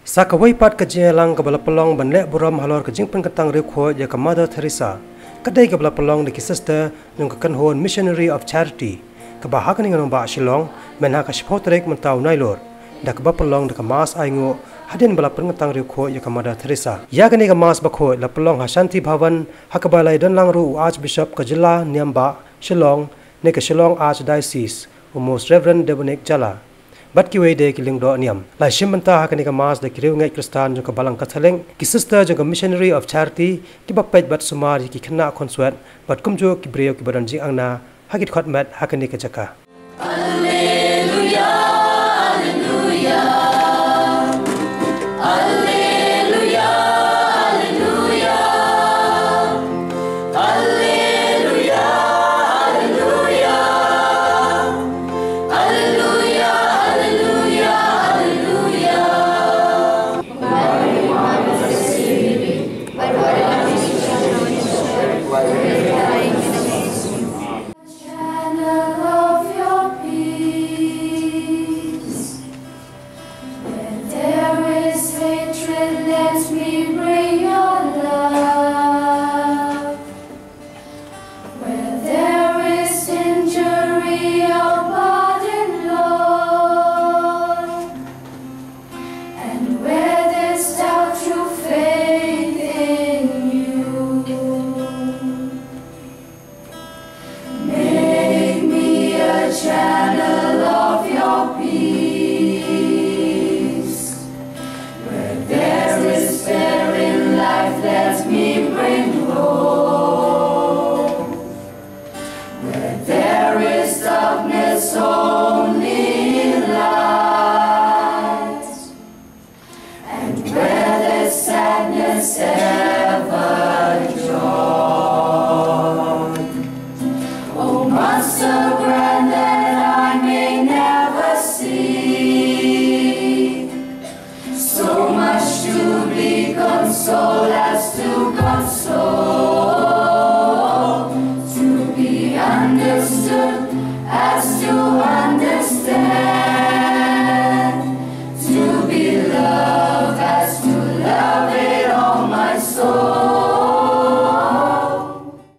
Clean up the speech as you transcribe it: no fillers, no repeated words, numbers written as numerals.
Sakawai pat kejelang kebala pelong banlek buram halor kejing penketang rekho ya ke Mother Teresa. Kedai kebala pelong de ki sister nung ke Kynhun Missionary of Charity. Kebahakan dengan ba Shillong menha ka shpotrek mentau nailor. Da kebala pelong de ke mas aingo hadin bala penketang rekho ya ke Mother Teresa. Ya kani ke mas bakho la pelong ha Shanti Bhavan ha kebalai dan langru Archbishop ke jila Niamba Shillong ne ke Shillong Archdiocese Most Reverend Debonik Jala. Bat ki wei de ki ling do niam la shimanta ha kani ka mas de kriu ngai kristan jo ka balang ka thaleng ki sister jo ka missionary of charity ki ba pet bat sumar ki khna khonswat bat kumjo ki breo ki baran jing angna ha ki khot mat ha kani ka jaka Hallelujah hallelujah hallelujah hallelujah hallelujah channel of your peace. Where there is fear in life, let me bring hope. Where there is darkness, only light. And where there's sadness, ever joy. Oh, Master, grant